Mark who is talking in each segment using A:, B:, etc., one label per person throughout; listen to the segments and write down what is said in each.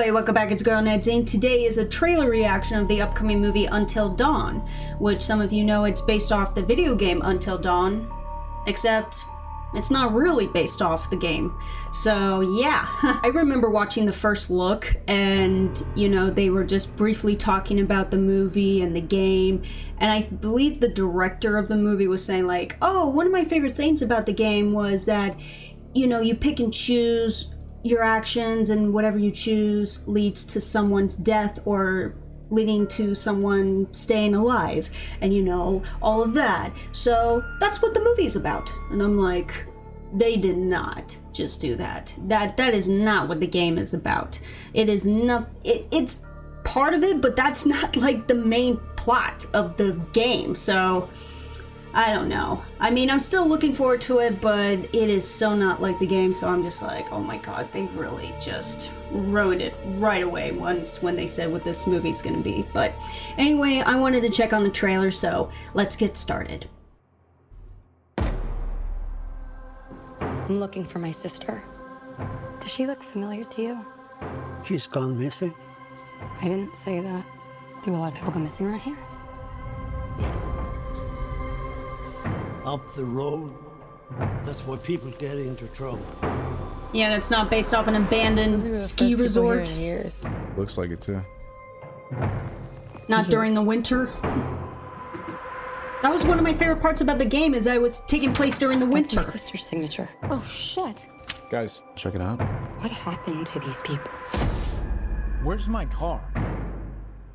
A: Hey, welcome back, it's Girl Ned's, and today is a trailer reaction of the upcoming movie Until Dawn, which some of you know it's based off the video game Until Dawn, except it's not really based off the game. So yeah, I remember watching the first look and, you know, they were just briefly talking about the movie and the game, and I believe the director of the movie was saying like, oh, one of my favorite things about the game was that, you know, you pick and choose your actions, and whatever you choose leads to someone's death or leading to someone staying alive, and you know, all of that. So that's what the movie's about. And I'm like, they did not just do that. That is not what the game is about. It is not, it's part of it, but that's not like the main plot of the game. So I don't know. I mean, I'm still looking forward to it, but it is so not like the game, so I'm just like, oh my god, they really just ruined it right away when they said what this movie's gonna be. But anyway, I wanted to check on the trailer, so let's get started.
B: I'm looking for my sister. Does she look familiar to you?
C: She's gone missing.
B: I didn't say that. Do a lot of people go missing around here?
C: Up the road, that's why people get into trouble.
A: Yeah, and it's not based off an abandoned ski resort.
D: Looks like it too.
A: Not during the winter. That was one of my favorite parts about the game, is that it was taking place during the winter.
B: That's my sister's signature. Oh shit.
D: Guys, check it out.
B: What happened to these people?
E: Where's my car?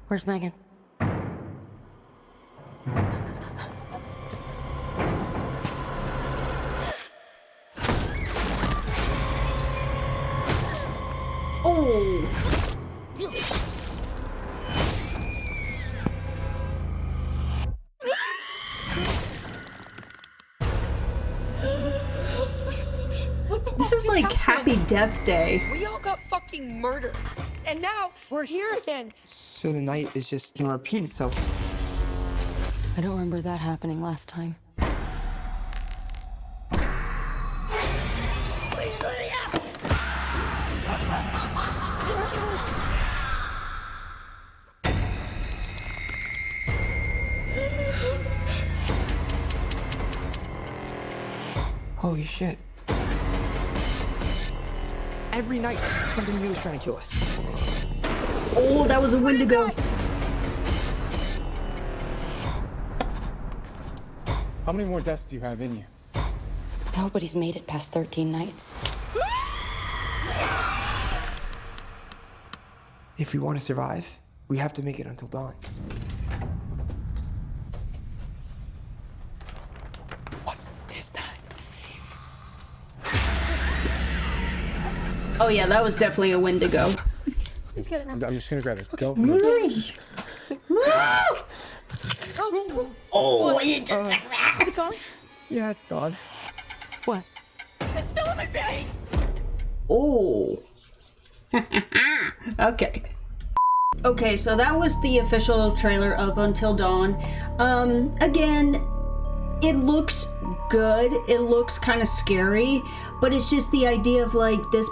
B: Where's Megan?
A: Oh! This is like Happy Death Day.
F: We all got fucking murdered, and now we're here again.
G: So the night is just gonna repeat itself.
B: I don't remember that happening last time.
G: Holy shit. Every night, something new is trying to kill us.
A: Oh, that was a Wendigo.
E: How many more deaths do you have in you?
B: Nobody's made it past 13 nights.
G: If we want to survive, we have to make it until dawn.
F: What is that?
A: Oh yeah, that was definitely a Wendigo.
D: I'm just gonna grab it. Go.
A: Oh,
F: Is it gone?
G: Yeah, it's gone.
B: What?
F: It's still in my face.
A: oh. Okay. Okay, so that was the official trailer of Until Dawn. Again, it looks good. It looks kind of scary, but it's just the idea of like this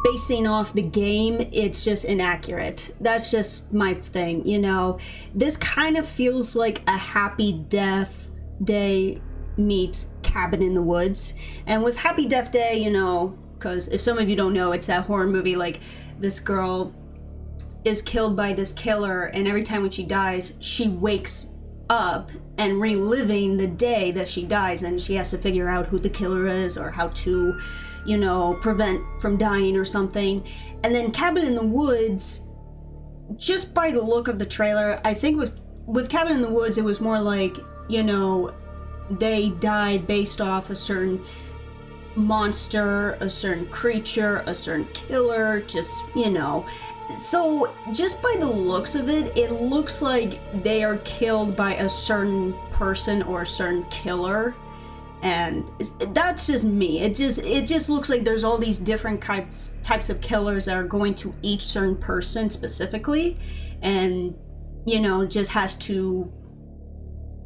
A: basing off the game, it's just inaccurate. That's just my thing, you know. This kind of feels like a Happy Death Day meets Cabin in the Woods. And with Happy Death Day, you know, because if some of you don't know, it's that horror movie, like this girl is killed by this killer, and every time when she dies, she wakes up and reliving the day that she dies, and she has to figure out who the killer is or how to, you know, prevent from dying or something. And then Cabin in the Woods, just by the look of the trailer, I think with Cabin in the Woods, it was more like, you know, they died based off a certain monster, a certain creature, a certain killer, just, you know. So just by the looks of it, it looks like they are killed by a certain person or a certain killer, and that's just me. It just looks like there's all these different types of killers that are going to each certain person specifically, and, you know, just has to,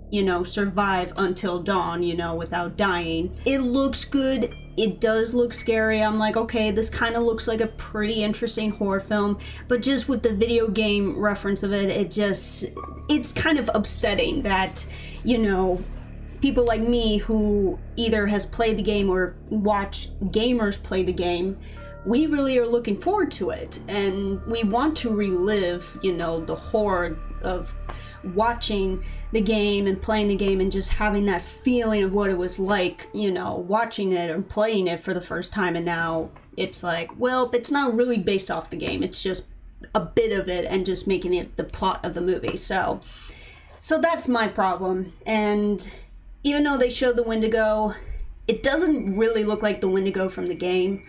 A: you know, survive until dawn, you know, without dying. It looks good. it does look scary. I'm like, okay, this kind of looks like a pretty interesting horror film, but just with the video game reference of it, it's kind of upsetting that, you know, people like me who either has played the game or watch gamers play the game, we really are looking forward to it, and we want to relive, you know, the horror of watching the game and playing the game and just having that feeling of what it was like, you know, watching it or playing it for the first time. And now it's like, well, it's not really based off the game, it's just a bit of it and just making it the plot of the movie. So that's my problem. And even though they showed the Wendigo, it doesn't really look like the Wendigo from the game.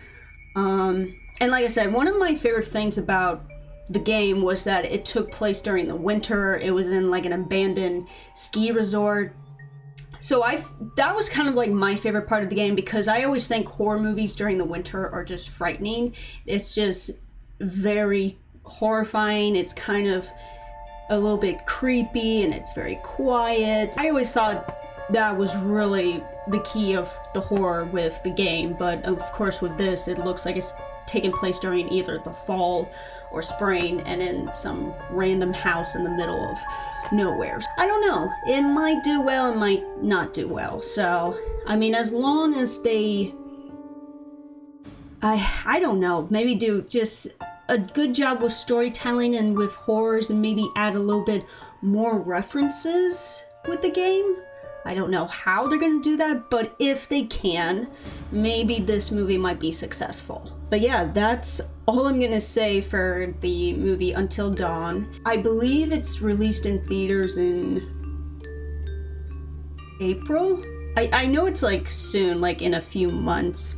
A: And like I said, one of my favorite things about the game was that it took place during the winter. It was in like an abandoned ski resort. So that was kind of like my favorite part of the game, because I always think horror movies during the winter are just frightening. It's just very horrifying. It's kind of a little bit creepy and it's very quiet. I always thought that was really the key of the horror with the game, but of course with this, it looks like it's taking place during either the fall or spring and in some random house in the middle of nowhere. I don't know, it might do well, it might not do well. So I mean, as long as they, I don't know, maybe do just a good job with storytelling and with horrors, and maybe add a little bit more references with the game. I don't know how they're gonna do that, but if they can, maybe this movie might be successful. But yeah, that's all I'm gonna say for the movie Until Dawn. I believe it's released in theaters in April? I know it's like soon, like in a few months,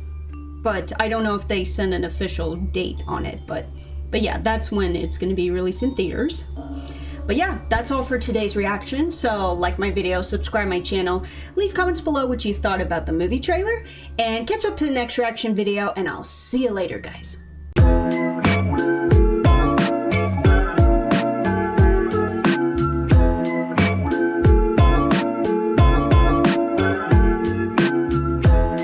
A: but I don't know if they send an official date on it, but yeah, that's when it's gonna be released in theaters. But yeah, that's all for today's reaction. So like my video, subscribe my channel, leave comments below what you thought about the movie trailer, and catch up to the next reaction video, and I'll see you later, guys.